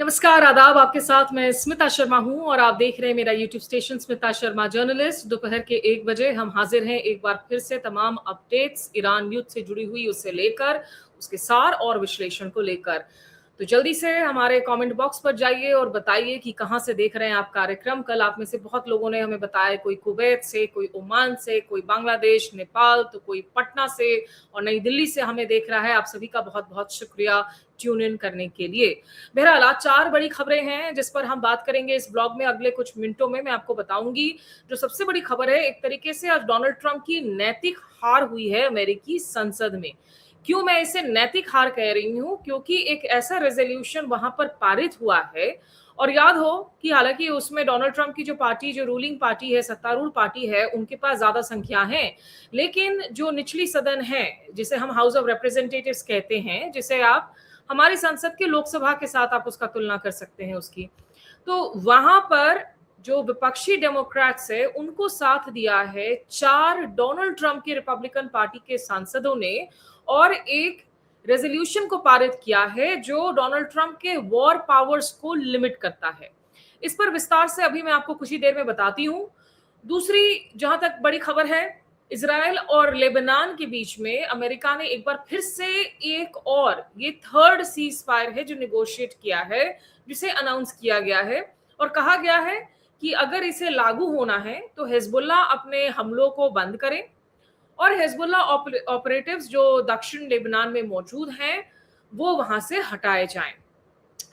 नमस्कार, आदाब। आपके साथ मैं स्मिता शर्मा हूं और आप देख रहे हैं मेरा YouTube station Smita Sharma journalist. दोपहर के 1 बजे हम हाजिर हैं एक बार फिर से तमाम अपडेट्स ईरान युद्ध से जुड़ी हुई उससे लेकर उसके सार और विश्लेषण को लेकर। तो जल्दी से हमारे कमेंट बॉक्स पर जाइए और बताइए कि कहां से देख रहे हैं आप कार्यक्रम। कल आप में से बहुत लोगों ने हमें बताया, कोई कुवैत से, कोई ओमान से, कोई बांग्लादेश, नेपाल, तो कोई पटना से और नई दिल्ली से हमें देख रहा है। आप सभी का बहुत बहुत शुक्रिया ट्यून इन करने के लिए। बहरहाल आज 4 बड़ी खबरें हैं जिस पर हम बात करेंगे इस ब्लॉग में। अगले कुछ मिनटों में मैं आपको बताऊंगी। जो सबसे बड़ी खबर है, एक तरीके से आज डोनाल्ड ट्रंप की नैतिक हार हुई है अमेरिकी संसद में। क्यों मैं इसे नैतिक हार कह रही हूं? क्योंकि एक ऐसा रेजोल्यूशन वहां पर पारित हुआ है, और याद हो कि हालांकि उसमें डोनाल्ड ट्रंप की जो पार्टी, जो रूलिंग पार्टी है, सत्तारूढ़ पार्टी है, उनके पास ज्यादा संख्या है, लेकिन जो निचली सदन है, जिसे हम हाउस ऑफ रिप्रेजेंटेटिव्स कहते हैं, जिसे आप हमारी संसद के लोकसभा के साथ आप उसका तुलना कर सकते हैं उसकी, तो वहां पर जो विपक्षी डेमोक्रेट्स है उनको साथ दिया है 4 डोनाल्ड ट्रंप की रिपब्लिकन पार्टी के सांसदों ने, और एक रेजोल्यूशन को पारित किया है जो डोनाल्ड ट्रंप के वॉर पावर्स को लिमिट करता है। इस पर विस्तार से अभी मैं आपको कुछ ही देर में बताती हूं। दूसरी जहां तक बड़ी खबर है, इजराइल और लेबनान के बीच में अमेरिका ने एक बार फिर से एक और, ये थर्ड सीज फायर है जो निगोशिएट किया है, जिसे अनाउंस किया गया है और कहा गया है कि अगर इसे लागू होना है तो हिजबुल्ला अपने हमलों को बंद करें और हिजबुल्ला ऑपरेटिव्स जो दक्षिण लेबनान में मौजूद हैं वो वहां से हटाए जाएं।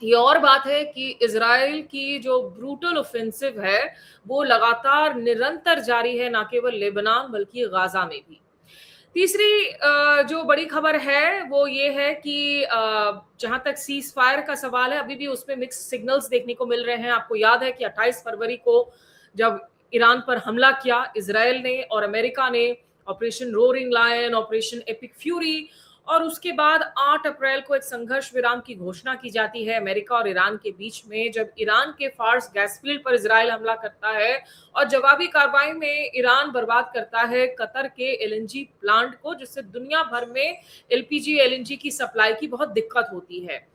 ये और बात है कि इजराइल की जो ब्रूटल ऑफेंसिव है वो लगातार निरंतर जारी है, ना केवल लेबनान बल्कि गाजा में भी। तीसरी जो बड़ी खबर है वो ये है कि जहां तक सीज फायर का सवाल है, अभी भी उसमें मिक्स सिग्नल्स देखने को मिल रहे हैं। आपको याद है कि 28 फरवरी को जब ईरान पर हमला किया इजराइल ने और अमेरिका ने, operation roaring lion, operation epic fury, और उसके बाद 8 अप्रैल को एक संघर्ष विराम की घोषणा की जाती है अमेरिका और ईरान के बीच में, जब ईरान के फार्स गैस फील्ड पर इजराइल हमला करता है और जवाबी कार्रवाई में ईरान बर्बाद करता है कतर के एलएनजी प्लांट को, जिससे दुनिया भर में एलपीजी एलएनजी की सप्लाई की बहुत दिक्कत होती है।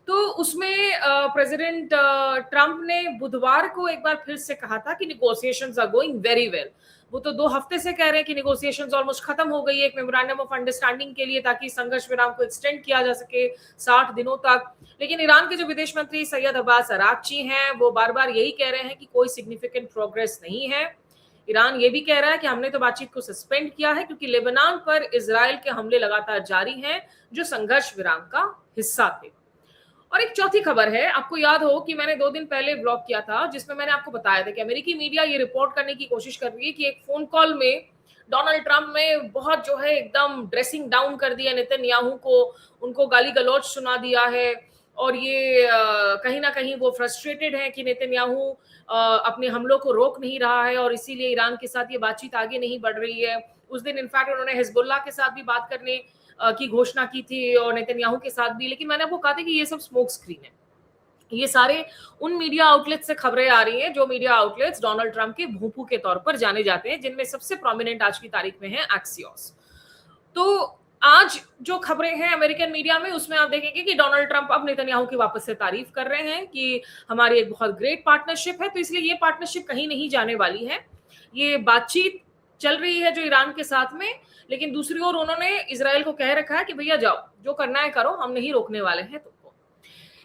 तो उसमें प्रेसिडेंट ट्रंप ने बुधवार को एक बार फिर से कहा था कि negotiations are going very well. वो तो 2 हफ्ते से कह रहे हैं कि निगोशिएशंस ऑलमोस्ट खत्म हो गई है एक मेमोरेंडम ऑफ अंडरस्टैंडिंग के लिए, ताकि संघर्ष विराम को एक्सटेंड किया जा सके 60 दिनों तक। लेकिन ईरान के जो विदेश मंत्री सैयद अब्बास अरागची हैं वो बार बार यही कह रहे हैं कि कोई सिग्निफिकेंट प्रोग्रेस नहीं है। ईरान ये भी कह रहा है कि हमने तो बातचीत को सस्पेंड किया है क्योंकि लेबनान पर इजराइल के हमले लगातार जारी हैं जो संघर्ष विराम का हिस्सा थे। और एक चौथी खबर है, आपको याद हो कि मैंने 2 दिन पहले ब्लॉग किया था जिसमें मैंने आपको बताया था कि अमेरिकी मीडिया ये रिपोर्ट करने की कोशिश कर रही है कि एक फोन कॉल में डोनाल्ड ट्रंप ने बहुत जो है एकदम ड्रेसिंग डाउन कर दिया नेतन्याहू को, उनको गाली गलौज सुना दिया है, और ये कहीं ना कहीं वो फ्रस्ट्रेटेड है कि नेतन्याहू अपने हमलों को रोक नहीं रहा है और इसीलिए ईरान के साथ ये बातचीत आगे नहीं बढ़ रही है। उस दिन इनफैक्ट उन्होंने हिजबुल्लाह के साथ भी बात करने की घोषणा की थी और नेतन्याहू के साथ भी, लेकिन मैंने आपको कहा था कि ये सब स्मोक स्क्रीन है। ये सारे उन मीडिया आउटलेट से खबरें आ रही हैं जो मीडिया आउटलेट्स डोनाल्ड ट्रंप के भूपू के तौर पर जाने जाते हैं, जिनमें सबसे प्रोमिनेंट आज की तारीख में है एक्सियोस। तो आज जो खबरें हैं अमेरिकन मीडिया में उसमें आप देखेंगे कि डोनाल्ड ट्रंप अब नेतन्याहू की वापस से तारीफ कर रहे हैं कि हमारी एक बहुत ग्रेट पार्टनरशिप है, तो इसलिए ये पार्टनरशिप कहीं नहीं जाने वाली है। ये बातचीत चल रही है जो ईरान के साथ में, लेकिन दूसरी ओर उन्होंने इजराइल को कह रखा है कि भैया जाओ, जो करना है करो, हम नहीं रोकने वाले हैं तुमको।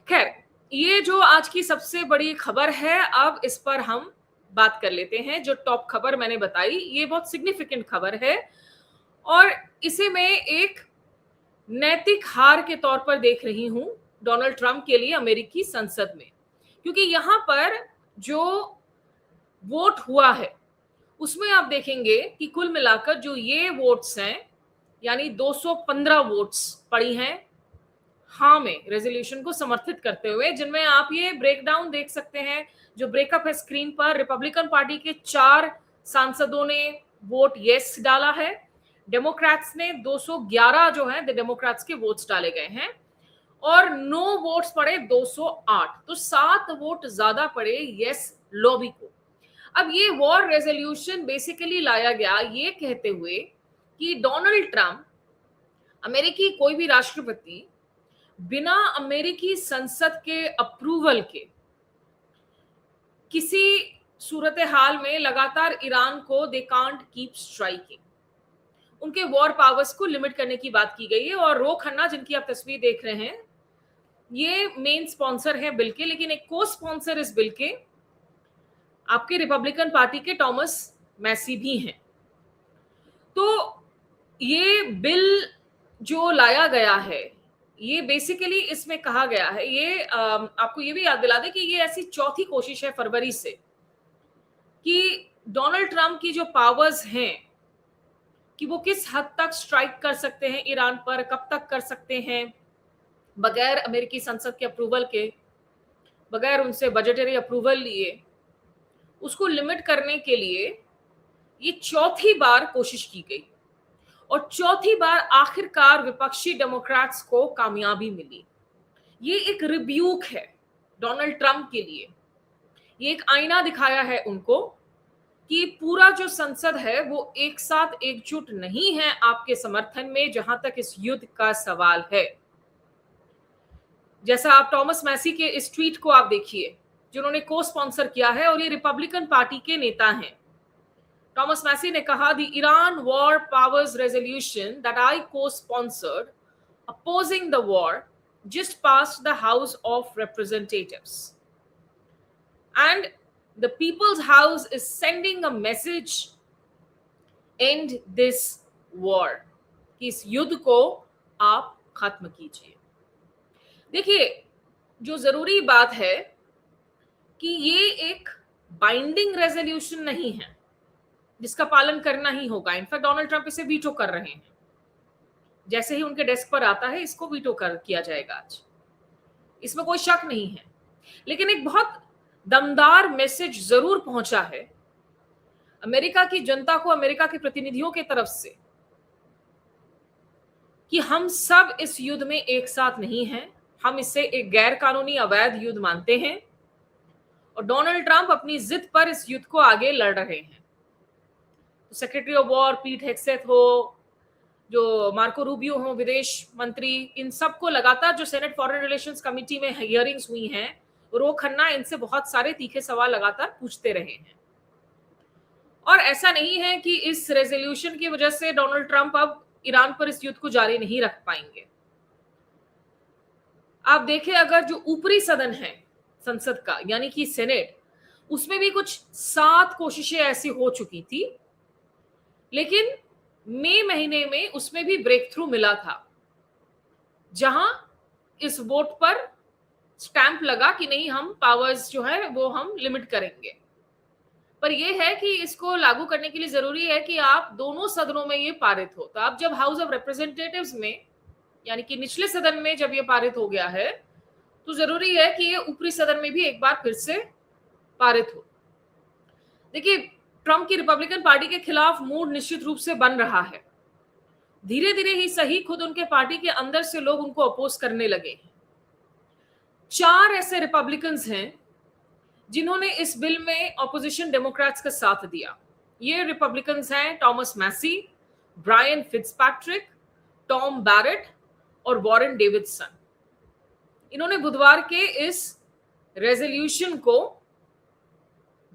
खैर, ये जो आज की सबसे बड़ी खबर है, अब इस पर हम बात कर लेते हैं। जो टॉप खबर मैंने बताई ये बहुत सिग्निफिकेंट खबर है और इसे मैं एक नैतिक हार के तौर पर देख रही हूं डोनाल्ड ट्रंप के लिए अमेरिकी संसद में, क्योंकि यहां पर जो वोट हुआ है उसमें आप देखेंगे कि कुल मिलाकर जो ये वोट्स हैं, यानी 215 वोट्स पड़ी हैं हाँ में रेजोल्यूशन को समर्थित करते हुए, जिनमें आप ये ब्रेकडाउन देख सकते हैं जो ब्रेकअप है स्क्रीन पर। रिपब्लिकन पार्टी के 4 सांसदों ने वोट यस डाला है, डेमोक्रेट्स ने 211 जो है डेमोक्रेट्स के वोट्स डाले गए हैं और नो वोट्स पड़े 208, तो 7 वोट ज्यादा पड़े यस लॉबी को। अब ये वॉर रेजोल्यूशन बेसिकली लाया गया ये कहते हुए कि डोनाल्ड ट्रंप, अमेरिकी कोई भी राष्ट्रपति, बिना अमेरिकी संसद के अप्रूवल के किसी सूरत हाल में लगातार ईरान को दे कांट कीप स्ट्राइकिंग, उनके वॉर पावर्स को लिमिट करने की बात की गई है। और रो खन्ना, जिनकी आप तस्वीर देख रहे हैं, ये मेन स्पॉन्सर है बिल के, लेकिन एक को स्पॉन्सर इस बिल के आपके रिपब्लिकन पार्टी के टॉमस मैसी भी हैं। तो ये बिल जो लाया गया है, ये बेसिकली इसमें कहा गया है, ये आपको ये भी याद दिला दे कि ये ऐसी चौथी कोशिश है फरवरी से कि डोनाल्ड ट्रंप की जो पावर्स हैं कि वो किस हद तक स्ट्राइक कर सकते हैं ईरान पर, कब तक कर सकते हैं, बगैर अमेरिकी संसद के अप्रूवल के, बगैर उनसे बजटरी अप्रूवल लिए, उसको लिमिट करने के लिए ये चौथी बार कोशिश की गई। और चौथी बार आखिरकार विपक्षी डेमोक्रेट्स को कामयाबी मिली। ये एक रिब्यूक है डोनाल्ड ट्रंप के लिए, ये एक आईना दिखाया है उनको कि पूरा जो संसद है वो एक साथ एकजुट नहीं है आपके समर्थन में जहां तक इस युद्ध का सवाल है। जैसा आप टॉमस मैसी के इस ट्वीट को आप देखिए, जिन्होंने को स्पॉन्सर किया है, और ये रिपब्लिकन पार्टी के नेता हैं। टॉमस मैसी ने कहा, the Iran war powers resolution that I cosponsored opposing the war just passed the House of Representatives, and the People's House is sending a message, end this war, कि इस युद्ध को आप खत्म कीजिए। देखिए, जो जरूरी बात है कि ये एक बाइंडिंग रेजोल्यूशन नहीं है जिसका पालन करना ही होगा। इनफैक्ट डोनाल्ड ट्रंप इसे वीटो कर रहे हैं, जैसे ही उनके डेस्क पर आता है इसको वीटो किया जाएगा आज, इसमें कोई शक नहीं है। लेकिन एक बहुत दमदार मैसेज जरूर पहुंचा है अमेरिका की जनता को, अमेरिका के प्रतिनिधियों के तरफ से, कि हम सब इस युद्ध में एक साथ नहीं हैं, हम इसे एक गैर कानूनी अवैध युद्ध मानते हैं, और डोनाल्ड ट्रंप अपनी जिद पर इस युद्ध को आगे लड़ रहे हैं। तो सेक्रेटरी ऑफ वॉर पीट हेग्सेथ हो, जो मार्को रूबियो हो विदेश मंत्री, इन सबको लगातार जो सेनेट फॉरेन रिलेशंस कमेटी में हियरिंग्स हुई हैं, रो खन्ना इनसे बहुत सारे तीखे सवाल लगातार पूछते रहे हैं। और ऐसा नहीं है कि इस रेजोल्यूशन की वजह से डोनाल्ड ट्रंप अब ईरान पर इस युद्ध को जारी नहीं रख पाएंगे। आप देखें, अगर जो ऊपरी सदन है संसद का, यानी कि सेनेट, उसमें भी कुछ 7 कोशिशें ऐसी हो चुकी थी, लेकिन मई महीने में उसमें भी ब्रेक थ्रू मिला था, जहां इस वोट पर स्टैंप लगा कि नहीं, हम पावर्स जो है वो हम लिमिट करेंगे। पर यह है कि इसको लागू करने के लिए जरूरी है कि आप दोनों सदनों में ये पारित हो। तो आप जब हाउस ऑफ रिप्रेजेंटेटिव्स में, यानी कि निचले सदन में जब ये पारित हो गया है, तो जरूरी है कि ये ऊपरी सदन में भी एक बार फिर से पारित हो। देखिए, ट्रंप की रिपब्लिकन पार्टी के खिलाफ मूड निश्चित रूप से बन रहा है। धीरे धीरे ही सही, खुद उनके पार्टी के अंदर से लोग उनको अपोज करने लगे हैं। 4 ऐसे रिपब्लिकन्स हैं जिन्होंने इस बिल में ऑपोजिशन डेमोक्रेट्स का साथ दिया। ये रिपब्लिकन्स हैं Thomas Massie, Brian Fitzpatrick, Tom Barrett और वॉरेन डेविडसन। इन्होंने बुधवार के इस रेजोल्यूशन को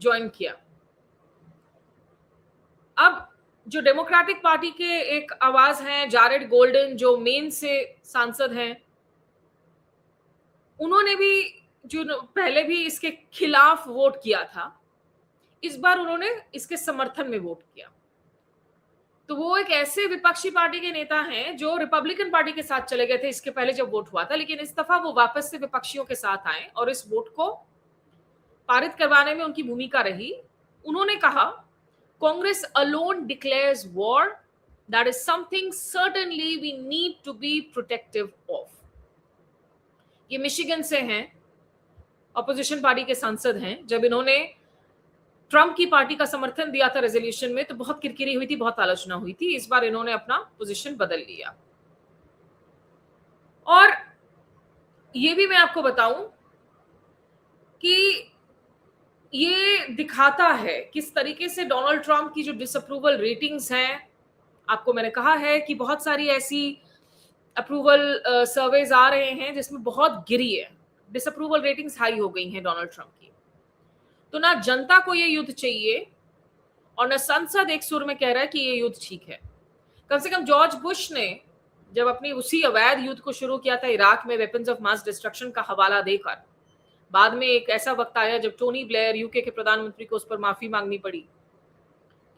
ज्वाइन किया। अब जो डेमोक्रेटिक पार्टी के एक आवाज हैं, जारेड गोल्डन, जो मेन से सांसद हैं, उन्होंने भी, जो पहले भी इसके खिलाफ वोट किया था, इस बार उन्होंने इसके समर्थन में वोट किया। तो वो एक ऐसे विपक्षी पार्टी के नेता हैं जो रिपब्लिकन पार्टी के साथ चले गए थे इसके पहले जब वोट हुआ था, लेकिन इस दफा वो वापस से विपक्षियों के साथ आए और इस वोट को पारित करवाने में उनकी भूमिका रही। उन्होंने कहा, Congress alone declares war, that is something certainly we need to be protective of। ये मिशिगन से हैं, ऑपोजिशन पार्टी के सांसद हैं। जब इन्होंने ट्रंप की पार्टी का समर्थन दिया था रेजोल्यूशन में, तो बहुत किरकिरी हुई थी, बहुत आलोचना हुई थी। इस बार इन्होंने अपना पोजीशन बदल लिया। और ये भी मैं आपको बताऊं कि ये दिखाता है किस तरीके से डोनाल्ड ट्रंप की जो डिसअप्रूवल रेटिंग्स हैं, आपको मैंने कहा है कि बहुत सारी ऐसी अप्रूवल सर्वेज आ रहे हैं जिसमें बहुत गिरी है, डिसअप्रूवल रेटिंग्स हाई हो गई हैं डोनाल्ड ट्रंप की। तो ना जनता को ये युद्ध चाहिए और न संसद एक सुर में कह रहा है कि ये युद्ध ठीक है। कम से कम जॉर्ज बुश ने जब अपनी उसी अवैध युद्ध को शुरू किया था इराक में वेपन्स ऑफ मास डिस्ट्रक्शन का हवाला देकर, बाद में एक ऐसा वक्त आया जब टोनी ब्लेयर यूके के प्रधानमंत्री को उस पर माफी मांगनी पड़ी,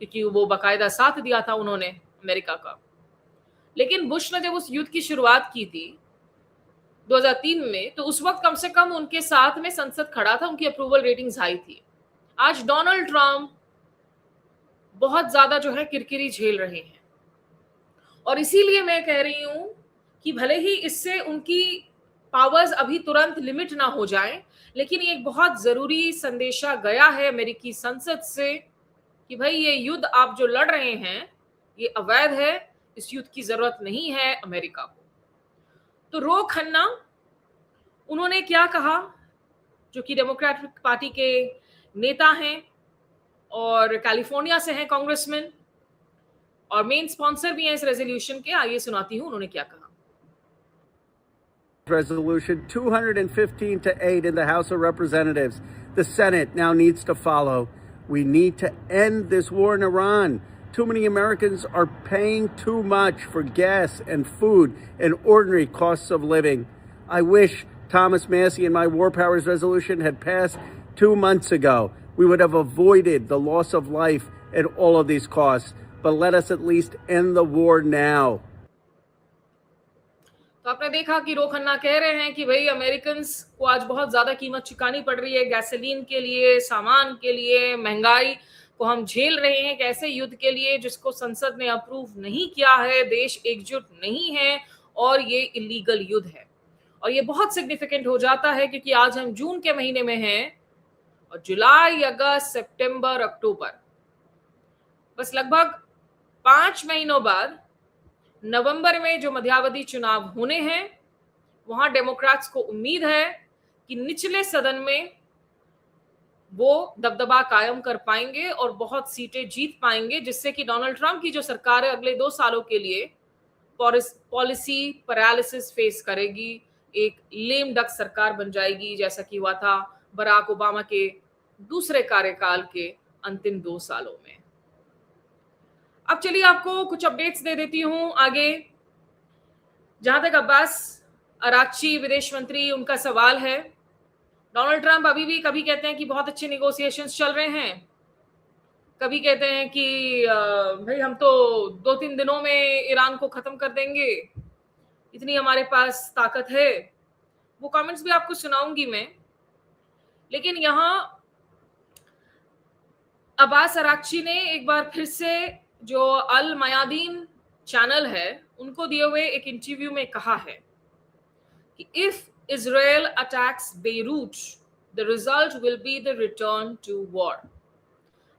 क्योंकि वो बाकायदा साथ दिया था उन्होंने अमेरिका का। लेकिन बुश ने जब उस युद्ध की शुरुआत की थी 2003 में, तो उस वक्त कम से कम उनके साथ में संसद खड़ा था, उनकी अप्रूवल रेटिंग्स हाई थी। आज डोनाल्ड ट्रंप बहुत ज्यादा जो है किरकिरी झेल रहे हैं, और इसीलिए मैं कह रही हूं कि भले ही इससे उनकी पावर्स अभी तुरंत लिमिट ना हो जाए, लेकिन ये एक बहुत जरूरी संदेशा गया है अमेरिकी संसद से कि भाई ये युद्ध आप जो लड़ रहे हैं ये अवैध है, इस युद्ध की जरूरत नहीं है अमेरिका को। तो रो खन्ना उन्होंने क्या कहा, जो कि डेमोक्रेटिक पार्टी के नेता हैं और कैलिफोर्निया से हैं कांग्रेसमैन, और मेन स्पॉन्सर भी हैं इस रेजोल्यूशन के। आइए सुनाती हूं उन्होंने क्या कहा। Resolution 215-8 in the House of Representatives. The Senate now needs to follow. We need to end this war in Iran. Too many Americans are paying too much for gas and food and ordinary costs of living. I wish Thomas Massie and my War Powers resolution had passed 2 months ago. We would have avoided the loss of life and all of these costs. But let us at least end the war now. तो आपने देखा कि रो खन्ना कह रहे हैं कि भाई American को आज बहुत ज्यादा कीमत चुकानी पड़ रही है, गैसोलीन के लिए, सामान के लिए, महंगाई को हम झेल रहे हैं एक ऐसे युद्ध के लिए जिसको संसद ने अप्रूव नहीं किया है, देश एकजुट नहीं है और ये इलीगल युद्ध है। और ये बहुत सिग्निफिकेंट हो जाता है क्योंकि आज हम जून के महीने में हैं और जुलाई, अगस्त, सितंबर, अक्टूबर, बस लगभग 5 महीनों बाद नवंबर में जो मध्यावधि चुनाव होने हैं, वहां डेमोक्रेट्स को उम्मीद है कि निचले सदन में वो दबदबा कायम कर पाएंगे और बहुत सीटें जीत पाएंगे, जिससे कि डोनाल्ड ट्रंप की जो सरकार है अगले 2 सालों के लिए पॉलिसी पैरालिसिस फेस करेगी, एक लेम डक सरकार बन जाएगी, जैसा कि हुआ था बराक ओबामा के दूसरे कार्यकाल के अंतिम 2 सालों में। अब चलिए आपको कुछ अपडेट्स दे देती हूं आगे। जहां तक अब्बास अराक्ची विदेश मंत्री, उनका सवाल है, डोनाल्ड ट्रंप अभी भी कभी कहते हैं कि बहुत अच्छे नेगोशिएशंस चल रहे हैं, कभी कहते हैं कि भाई हम तो 2-3 दिनों में ईरान को खत्म कर देंगे, इतनी हमारे पास ताकत है। वो कमेंट्स भी आपको सुनाऊंगी मैं। लेकिन यहां अब्बास अराक्ची ने एक बार फिर से जो अल मयादीन चैनल है उनको दिए हुए एक इंटरव्यू में कहा है कि if Israel attacks Beirut the result will be the return to war.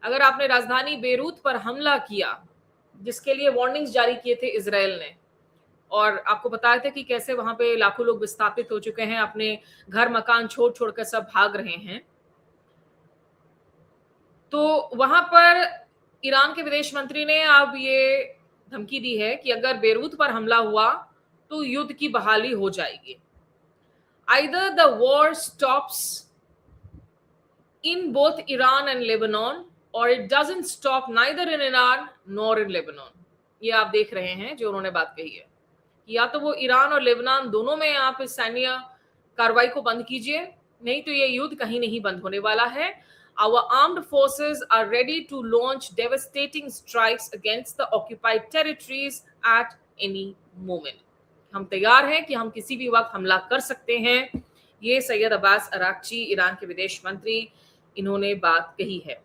अगर आपने राजधानी बेरूत पर हमला किया, जिसके लिए वार्निंग्स जारी किए थे इजराइल ने, और आपको बताया था कि कैसे वहां पे लाखों लोग विस्थापित हो चुके हैं, अपने घर मकान छोड़ छोड़कर सब भाग रहे हैं, तो वहां पर ईरान के विदेश मंत्री ने अब ये धमकी दी है कि अगर बेरूत पर हमला हुआ तो युद्ध की बहाली हो जाएगी। Either the war stops in both Iran and Lebanon or it doesn't stop neither in Iran nor in Lebanon। ये आप देख रहे हैं जो उन्होंने बात कही है, या तो वो ईरान और लेबनान दोनों में आप इस सैन्य कार्रवाई को बंद कीजिए, नहीं तो ये युद्ध कहीं नहीं बंद होने वाला है। Our armed forces are ready to launch devastating strikes against the occupied territories at any moment। हम तैयार हैं कि हम किसी भी वक्त हमला कर सकते हैं। ये सैयद अब्बास अराक्ची, ईरान के विदेश मंत्री, इन्होंने बात कही है।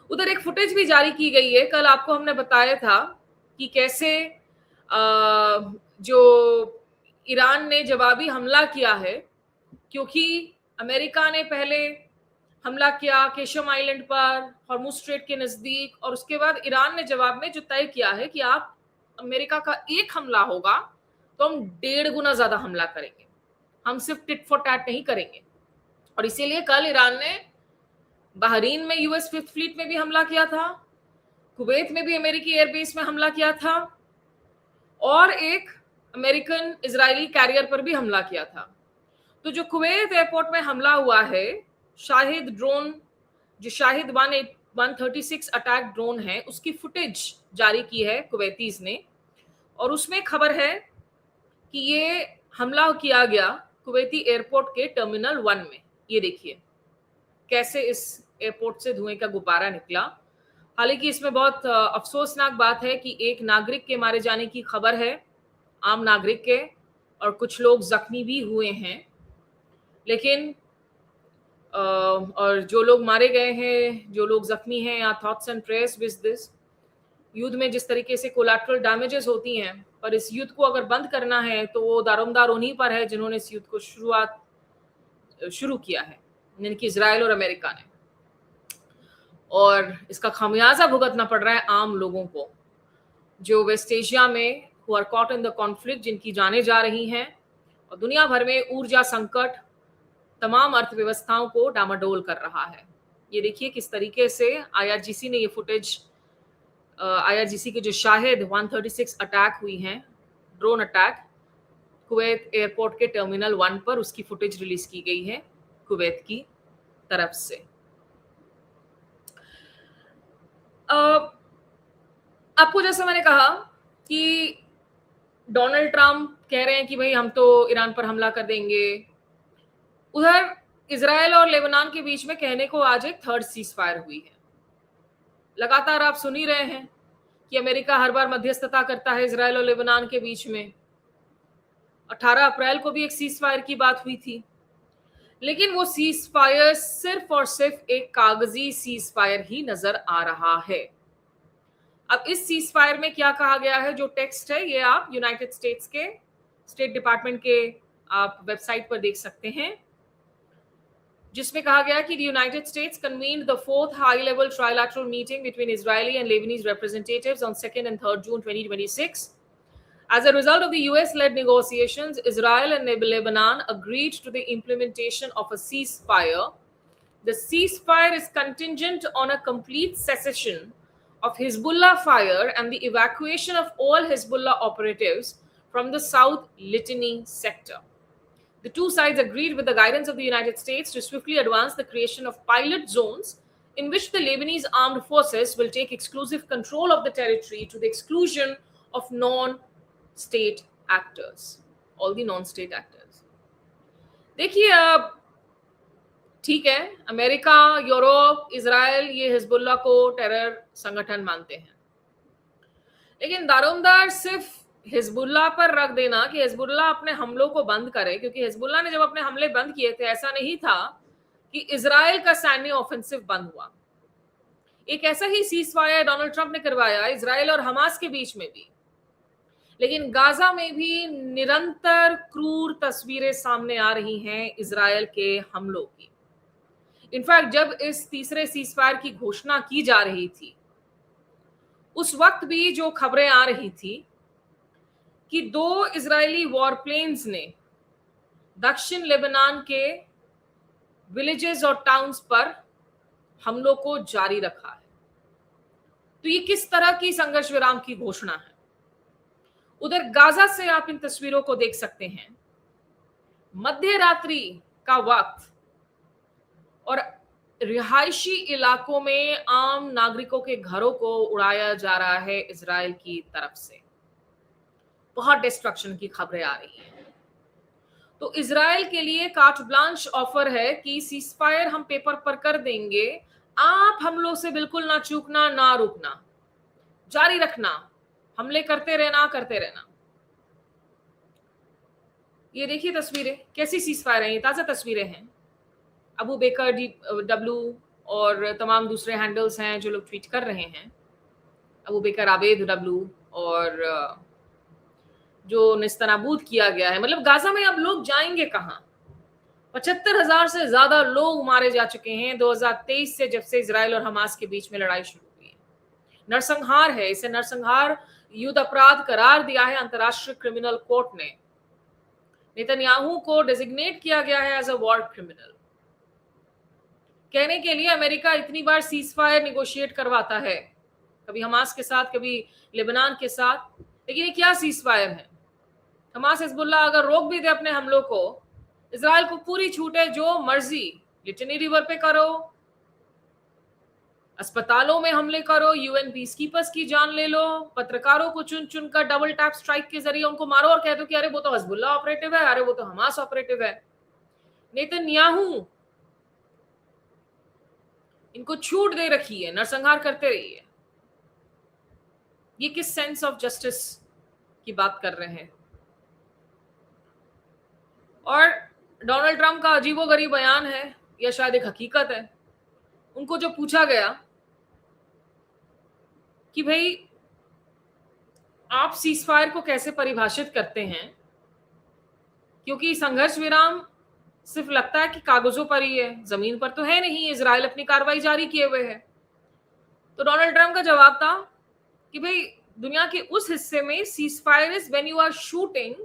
उधर एक फुटेज भी जारी की गई है। कल आपको हमने बताया था कि कैसे जो ईरान ने जवाबी हमला किया है, क्योंकि अमेरिका ने पहले हमला किया केशम आइलैंड पर, हॉर्मुज स्ट्रेट के नजदीक, और उसके बाद ईरान ने जवाब में जो तय किया है कि आप अमेरिका का एक हमला होगा तो हम 1.5 गुना ज्यादा हमला करेंगे, हम सिर्फ टिट फॉर टैट नहीं करेंगे। और इसीलिए कल ईरान ने बहरीन में यूएस 5th फ्लीट में भी हमला किया था, कुवैत में भी अमेरिकी एयरबेस में हमला किया था, और एक अमेरिकन इजरायली कैरियर पर भी हमला किया था। तो जो कुवैत एयरपोर्ट में हमला हुआ है, शाहिद ड्रोन, जो शाहिद 136 अटैक ड्रोन है, उसकी फुटेज जारी की है कुवैतीज ने, और उसमें खबर है कि ये हमला किया गया कुवैती एयरपोर्ट के टर्मिनल 1 में। ये देखिए कैसे इस एयरपोर्ट से धुएं का गुब्बारा निकला। हालांकि इसमें बहुत अफसोसनाक बात है कि एक नागरिक के मारे जाने की खबर है, आम नागरिक के, और कुछ लोग जख्मी भी हुए हैं। लेकिन और जो लोग मारे गए हैं, जो लोग जख्मी हैं, या thoughts and prayers with this. युद्ध में जिस तरीके से कोलैटरल डैमेजेस होती हैं, पर इस युद्ध को अगर बंद करना है तो वो दारोमदार उन्हीं पर है जिन्होंने इस युद्ध को शुरू किया है, यानी कि इजराइल और अमेरिका ने। और इसका खामियाजा भुगतना पड़ रहा है आम लोगों को, जो वेस्ट एशिया में who are caught in the conflict, जिनकी जानें जा रही हैं, और दुनिया भर में ऊर्जा संकट तमाम अर्थव्यवस्थाओं को डामाडोल कर रहा है। ये देखिए किस तरीके से आईआरजीसी ने ये फुटेज, आईआरजीसी के जो शाहिद 136 अटैक हुई हैं, ड्रोन अटैक कुवैत एयरपोर्ट के टर्मिनल 1 पर, उसकी फुटेज रिलीज की गई है कुवैत की तरफ से। आपको जैसे मैंने कहा कि डोनाल्ड ट्रंप कह रहे हैं कि भाई हम तो ईरान पर हमला कर देंगे। उधर इजराइल और लेबनान के बीच में कहने को आज एक थर्ड सीज फायर हुई है। लगातार आप सुन ही रहे हैं कि अमेरिका हर बार मध्यस्थता करता है इजराइल और लेबनान के बीच में। 18 अप्रैल को भी एक सीज फायर की बात हुई थी, लेकिन वो सीज फायर सिर्फ और सिर्फ एक कागजी सीज फायर ही नजर आ रहा है। अब इस सीज फायर में क्या कहा गया है, जो टेक्स्ट है, ये आप यूनाइटेड स्टेट्स के स्टेट डिपार्टमेंट के आप वेबसाइट पर देख सकते हैं, जिसमें कहा गया कि the United States convened the 4th high-level trilateral meeting between Israeli and Lebanese representatives on 2nd and 3rd June 2026. As a result of the US-led negotiations, Israel and Lebanon agreed to the implementation of a ceasefire. The ceasefire is contingent on a complete cessation of Hezbollah fire and the evacuation of all Hezbollah operatives from the South Litani sector. The two sides agreed with the guidance of the United States to swiftly advance the creation of pilot zones in which the Lebanese armed forces will take exclusive control of the territory to the exclusion of non-state actors, all the non-state actors. देखिए, अब ठीक है, America, Europe, Israel ये Hezbollah को terror संगठन मानते हैं, लेकिन दारोमदार सिर्फ हिजबुल्लाह पर रख देना कि हिजबुल्लाह अपने हमलों को बंद करे, क्योंकि हिजबुल्लाह ने जब अपने हमले बंद किए थे, ऐसा नहीं था कि इजराइल का सैन्य ऑफेंसिव बंद हुआ। एक ऐसा ही सीजफायर डोनाल्ड ट्रंप ने करवाया इजराइल और हमास के बीच में भी, लेकिन गाजा में भी निरंतर क्रूर तस्वीरें सामने आ रही हैं इजराइल के हमलों की। इनफैक्ट जब इस तीसरे सीजफायर की घोषणा की जा रही थी, उस वक्त भी जो खबरें आ रही थी कि 2 इजरायली वॉरप्लेन्स ने दक्षिण लेबनान के विलेजेस और टाउन्स पर हमलों को जारी रखा है। तो ये किस तरह की संघर्ष विराम की घोषणा है? उधर गाजा से आप इन तस्वीरों को देख सकते हैं, मध्य रात्रि का वक्त, और रिहायशी इलाकों में आम नागरिकों के घरों को उड़ाया जा रहा है इजराइल की तरफ से। बहुत डिस्ट्रक्शन की खबरें आ रही हैं। तो इजराइल के लिए कार्ट ब्लांच ऑफर है कि सीजफायर हम पेपर पर कर देंगे, आप हमलों से बिल्कुल ना चूकना, ना रुकना, जारी रखना, हमले करते रहना। ये देखिए तस्वीरें, कैसी सीजफायर हैं, ये ताजा तस्वीरें हैं। अबू बेकर डब्ल्यू और तमाम दूसरे हैंडल्स हैं जो लोग ट्वीट कर रहे हैं, अबू बेकर आबेद डब्ल्यू, और जो निस्तनाबूद किया गया है। मतलब गाजा में अब लोग जाएंगे कहां? 75,000 से ज्यादा लोग मारे जा चुके हैं 2023 से, जब से इजराइल और हमास के बीच में लड़ाई शुरू हुई है। नरसंहार है, इसे नरसंहार युद्ध अपराध करार दिया है अंतर्राष्ट्रीय क्रिमिनल कोर्ट ने। नेतन्याहू को डेजिग्नेट किया गया है एज अ वॉर क्रिमिनल। कहने के लिए अमेरिका इतनी बार सीजफायर निगोशिएट करवाता है, कभी हमास के साथ, कभी लेबनान के साथ, लेकिन ये क्या सीजफायर है? हमास हिजबुल्लाह अगर रोक भी दे अपने हमलों को, इजराइल को पूरी छूट है, जो मर्जी लिटनी रिवर पे करो, अस्पतालों में हमले करो, यूएन पीस कीपर्स की जान ले लो, पत्रकारों को चुन चुनकर डबल टैप स्ट्राइक के जरिए उनको मारो और कह दो कि अरे वो तो हिजबुल्लाह ऑपरेटिव है, अरे वो तो हमास ऑपरेटिव है। नेतन्याहू इनको छूट दे रखी है, नरसंहार करते रहिए। ये किस सेंस ऑफ जस्टिस की बात कर रहे हैं? और डोनाल्ड ट्रंप का अजीबोगरीब बयान है या शायद एक हकीकत है। उनको जो पूछा गया कि भाई आप सीजफायर को कैसे परिभाषित करते हैं, क्योंकि संघर्ष विराम सिर्फ लगता है कि कागजों पर ही है, जमीन पर तो है नहीं, इजराइल अपनी कार्रवाई जारी किए हुए है। तो डोनाल्ड ट्रंप का जवाब था कि भाई दुनिया के उस हिस्से में ceasefire is when you are shooting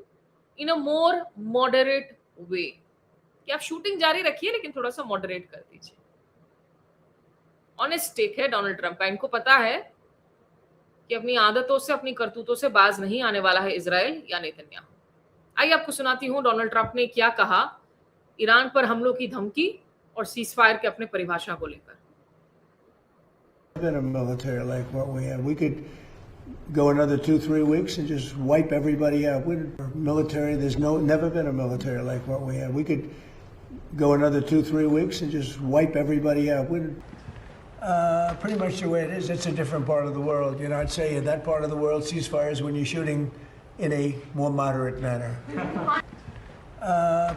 in a more moderate way, कि आप शूटिंग जारी रखिए लेकिन थोड़ा सा मॉडरेट कर दीजिए। ऑनेस्ट टेक है डोनाल्ड ट्रंप का। इनको पता है कि अपनी आदतों से, अपनी करतूतों से बाज नहीं आने वाला है इजराइल या नेतन्याहू। आइए आपको सुनाती हूं डोनाल्ड ट्रंप ने क्या कहा ईरान पर हमलों की धमकी और सीजफायर के अपने परिभाषा को लेकर। Been a military like what we have. We could go another 2-3 weeks and just wipe everybody out. We're military. There's never been a military like what we have. We could go another 2-3 weeks and just wipe everybody out. Pretty much the way it is. It's a different part of the world. You know, I'd say in that part of the world, ceasefire is when you're shooting in a more moderate manner.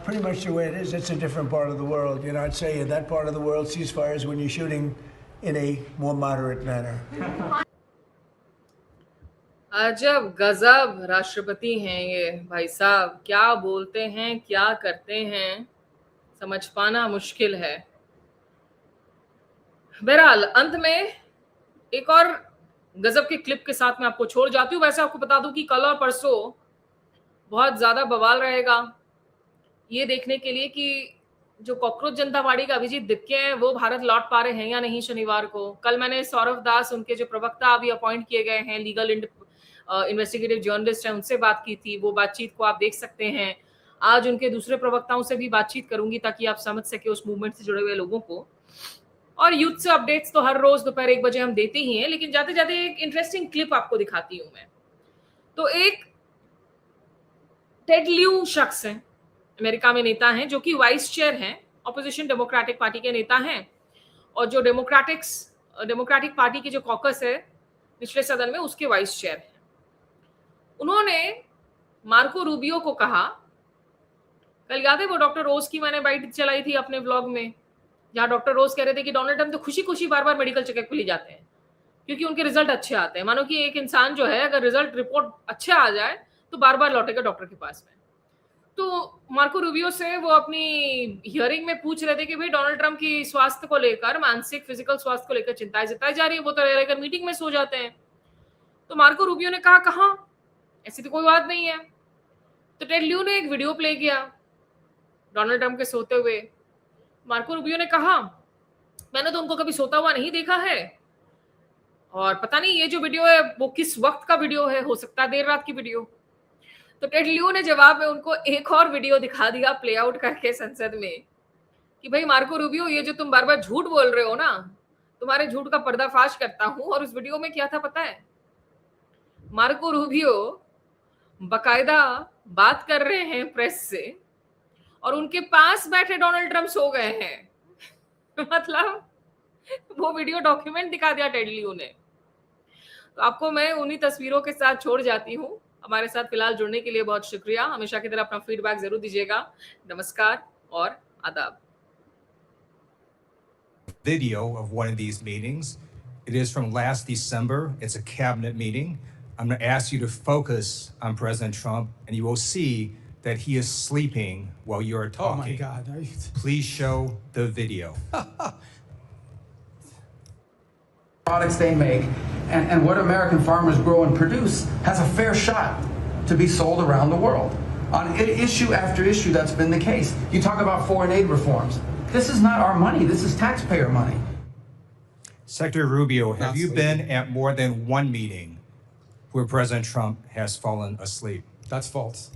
Pretty much the way it is. It's a different part of the world. You know, I'd say in that part of the world, ceasefire is when you're shooting in a more moderate manner. अजब गजब राष्ट्रपति हैं ये भाई साहब, क्या बोलते हैं क्या करते हैं समझ पाना मुश्किल है। बहरहाल अंत में एक और गजब के क्लिप के साथ मैं आपको छोड़ जाती हूँ। वैसे आपको बता दूं कि कल और परसों बहुत ज्यादा बवाल रहेगा ये देखने के लिए कि जो कॉकरोच जनता पार्टी का अभिजीत दिप्के हैं वो भारत लौट पा रहे हैं या नहीं शनिवार को। कल मैंने सौरभ दास, उनके जो प्रवक्ता अभी अपॉइंट किए गए हैं, लीगल इन्वेस्टिगेटिव जर्नलिस्ट हैं, उनसे बात की थी। वो बातचीत को आप देख सकते हैं। आज उनके दूसरे प्रवक्ताओं से भी बातचीत करूंगी ताकि आप समझ सके उस मूवमेंट से जुड़े हुए लोगों को। और यूथ से अपडेट्स तो हर रोज दोपहर 1 बजे हम देते ही हैं, लेकिन जाते जाते एक इंटरेस्टिंग क्लिप आपको दिखाती हूं मैं। तो एक टेड लियू शख्स है, अमेरिका में नेता हैं, जो कि वाइस चेयर हैं, ऑपोजिशन डेमोक्रेटिक पार्टी के नेता हैं, और जो डेमोक्रेटिक पार्टी की जो कॉकस है निचले सदन में, उसके वाइस चेयर हैं। उन्होंने मार्को रूबियो को कहा, कल याद है वो डॉक्टर रोज की मैंने बाइट चलाई थी अपने ब्लॉग में, जहां डॉक्टर रोज कह रहे थे कि डोनाल्ड ट्रंप तो खुशी खुशी बार बार मेडिकल चेकअप के लिए जाते हैं क्योंकि उनके रिजल्ट अच्छे आते हैं। मानो कि एक इंसान जो है अगर रिजल्ट रिपोर्ट अच्छे आ जाए तो बार बार लौटेगा डॉक्टर के पास में। तो मार्को रूबियो से वो अपनी हियरिंग में पूछ रहे थे कि भाई डोनाल्ड ट्रंप की स्वास्थ्य को लेकर, मानसिक फिजिकल स्वास्थ्य को लेकर चिंताएं जताई जा रही है, वो तो रहकर मीटिंग में सो जाते हैं। तो मार्को रूबियो ने कहा, कहाँ, ऐसी तो कोई बात नहीं है। तो टेड लियू ने एक वीडियो प्ले किया डोनाल्ड ट्रंप के सोते हुए। मार्को रूबियो ने कहा, मैंने तो उनको कभी सोता हुआ नहीं देखा है, और पता नहीं ये जो वीडियो है वो किस वक्त का वीडियो है, हो सकता है देर रात की वीडियो। तो टेड लियू ने जवाब में उनको एक और वीडियो दिखा दिया प्ले आउट करके संसद में कि भाई मार्को रूबियो, ये जो तुम बार बार झूठ बोल रहे हो ना, तुम्हारे झूठ का पर्दाफाश करता हूं। और उस वीडियो में क्या था पता है? मार्को रूबियो बकायदा बात कर रहे हैं प्रेस से और उनके पास बैठे डोनाल्ड ट्रंप सो गए हैं। मतलब वो वीडियो डॉक्यूमेंट दिखा दिया टेड लियू ने। तो आपको मैं उन्हीं तस्वीरों के साथ छोड़ जाती हूँ। हमारे साथ फिलहाल जुड़ने के लिए बहुत शुक्रिया। हमेशा की तरह अपना फीडबैक जरूर दीजिएगा। नमस्कार और आदाब। Video of one of these meetings. It is from last December. It's a cabinet meeting. I'm going to ask you to focus on President Trump, and you will see that he is sleeping while you're talking. Oh my God. Please show the video. Products they make and what American farmers grow and produce has a fair shot to be sold around the world. On issue after issue, that's been the case. You talk about foreign aid reforms. This is not our money. This is taxpayer money. Secretary Rubio, have you been at more than one meeting where President Trump has fallen asleep? That's false.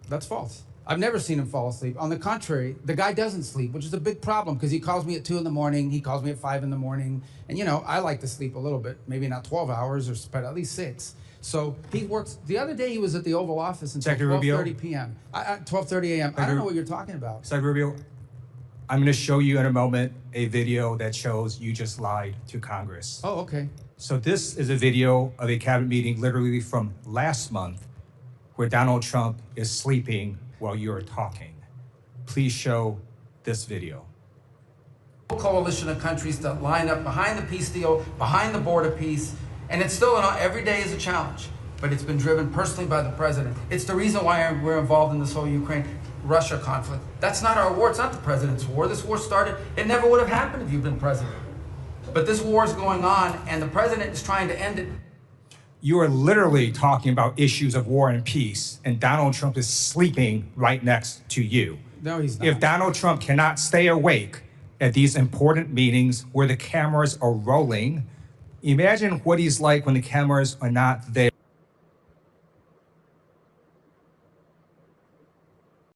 That's false. I've never seen him fall asleep. On the contrary, the guy doesn't sleep, which is a big problem because he calls me at 2 a.m, he calls me at 5 a.m, and I like to sleep a little bit, maybe not 12 hours, but at least 6. So he works. The other day he was at the Oval Office until Secretary Rubio? 12:30 p.m. 12:30 a.m. I don't know what you're talking about. Secretary Rubio, I'm going to show you in a moment a video that shows you just lied to Congress. Oh, okay. So this is a video of a cabinet meeting literally from last month where Donald Trump is sleeping while you're talking. Please show this video. Coalition of countries that line up behind the peace deal, behind the border peace, and it's still every day is a challenge, but it's been driven personally by the president. It's the reason why we're involved in this whole Ukraine-Russia conflict. That's not our war. It's not the president's war. This war started, it never would have happened if you'd been president. But this war is going on, and the president is trying to end it. You are literally talking about issues of war and peace, and Donald Trump is sleeping right next to you. No, he's not. If Donald Trump cannot stay awake at these important meetings where the cameras are rolling, imagine what he's like when the cameras are not there.